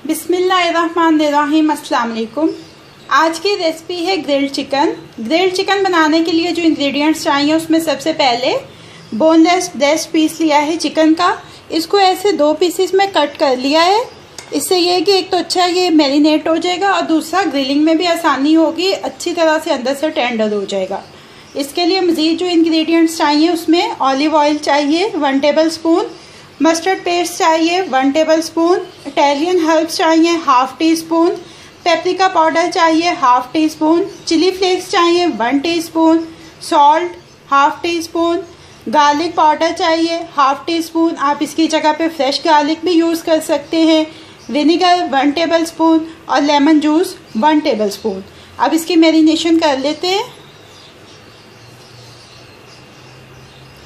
बिस्मिल्लाहिर्रहमानिर्रहीम। अस्सलाम वालेकुम। आज की रेसिपी है ग्रिल्ड चिकन। ग्रिल्ड चिकन बनाने के लिए जो इंग्रेडिएंट्स चाहिए उसमें सबसे पहले बोनलेस ब्रेस्ट पीस लिया है चिकन का। इसको ऐसे 2 पीसेस में कट कर लिया है। इससे ये कि एक तो अच्छा ये मैरिनेट हो जाएगा और दूसरा ग्रिलिंग में भी आसानी होगी, अच्छी तरह से अंदर से टेंडर हो जाएगा। इसके लिए मज़ीद जो इंग्रेडिएंट्स चाहिए उसमें ऑलिव ऑयल चाहिए 1 टेबल स्पून, मस्टर्ड पेस्ट चाहिए 1 टेबल स्पून, इटालियन हर्ब्स चाहिए 1/2 टी स्पून, पेपरिका पाउडर चाहिए 1/2 टी स्पून, चिली फ्लेक्स चाहिए 1 teaspoon, salt 1/2 tea spoon, garlic powder चाहिए 1/2 टी स्पून। आप इसकी जगह पे फ्रेश गार्लिक भी यूज़ कर सकते हैं। विनेगर 1 टेबल स्पून और लेमन जूस 1 टेबल स्पून। अब इसकी मैरिनेशन कर लेते हैं।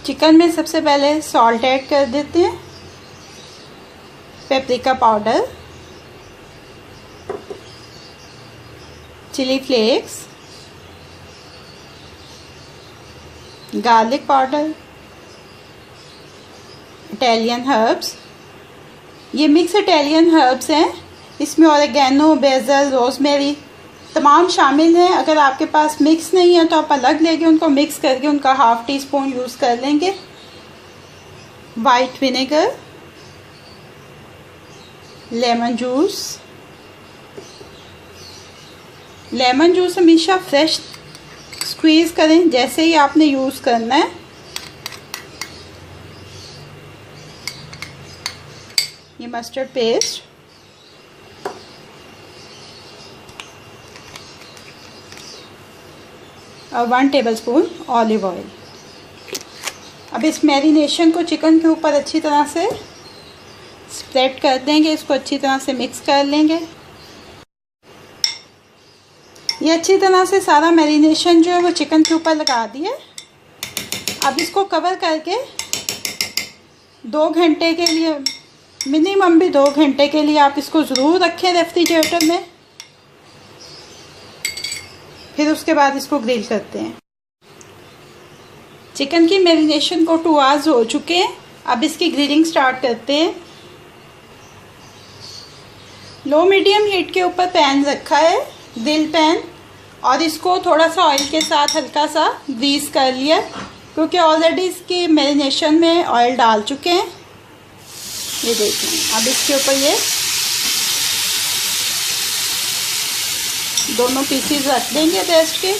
चिकन में सबसे पहले सॉल्ट ऐड कर देते हैं, paprika powder, chilli flakes, garlic powder, Italian herbs. ये मिक्स इटालियन हर्ब्स हैं, इसमें ऑरिगेनो, बेसल, रोजमेरी तमाम शामिल हैं। अगर आपके पास मिक्स नहीं है तो आप अलग लेके उनको मिक्स करके उनका 1/2 टी स्पून यूज़ कर लेंगे। White vinegar, lemon juice. Lemon juice हमेशा फ्रेश स्क्वीज़ करें जैसे ही आपने यूज़ करना है। ये मस्टर्ड पेस्ट, और 1 टेबल स्पून ऑलिव ऑयल। अब इस मैरिनेशन को चिकन के ऊपर अच्छी तरह से स्प्रेड कर देंगे, इसको अच्छी तरह से मिक्स कर लेंगे। ये अच्छी तरह से सारा मैरिनेशन जो है वो चिकन के ऊपर लगा दिए। अब इसको कवर करके 2 घंटे के लिए, मिनिमम भी 2 घंटे के लिए आप इसको ज़रूर रखें रेफ्रिजरेटर में। फिर उसके बाद इसको ग्रिल करते हैं। चिकन की मैरिनेशन को 2 आवर्स हो चुके हैं। अब इसकी ग्रिलिंग स्टार्ट करते हैं। लो मीडियम हीट के ऊपर पैन रखा है, ग्रिल पैन, और इसको थोड़ा सा ऑयल के साथ हल्का सा ग्रीस कर लिया क्योंकि ऑलरेडी इसकी मैरिनेशन में ऑयल डाल चुके हैं। ये देखें, अब इसके ऊपर ये दोनों पीसीज रख देंगे ब्रेस्ट के।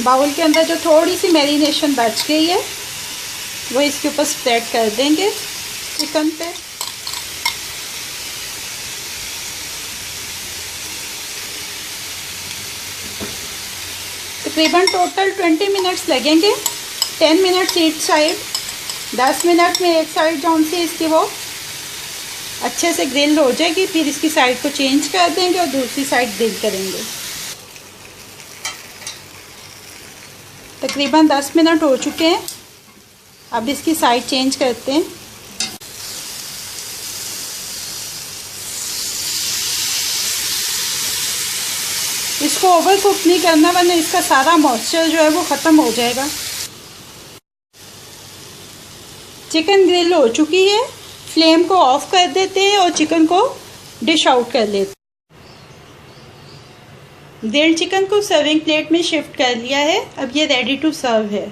बाउल के अंदर जो थोड़ी सी मैरिनेशन बच गई है वो इसके ऊपर स्प्रेड कर देंगे चिकन पे। तकरीबन टोटल 20 मिनट्स लगेंगे। 10 मिनट्स ईच साइड, 10 मिनट में एक साइड जौन सी इसकी वो अच्छे से ग्रिल हो जाएगी। फिर इसकी साइड को चेंज कर देंगे और दूसरी साइड ग्रिल करेंगे। तकरीबन 10 मिनट हो चुके हैं। अब इसकी साइड चेंज करते हैं। इसको ओवर कुक नहीं करना वरना इसका सारा मॉइस्चर जो है वो ख़त्म हो जाएगा। चिकन ग्रिल हो चुकी है। फ्लेम को ऑफ कर देते हैं और चिकन को डिश आउट कर लेते हैं। ग्रिल्ड चिकन को सर्विंग प्लेट में शिफ्ट कर लिया है। अब ये रेडी टू सर्व है।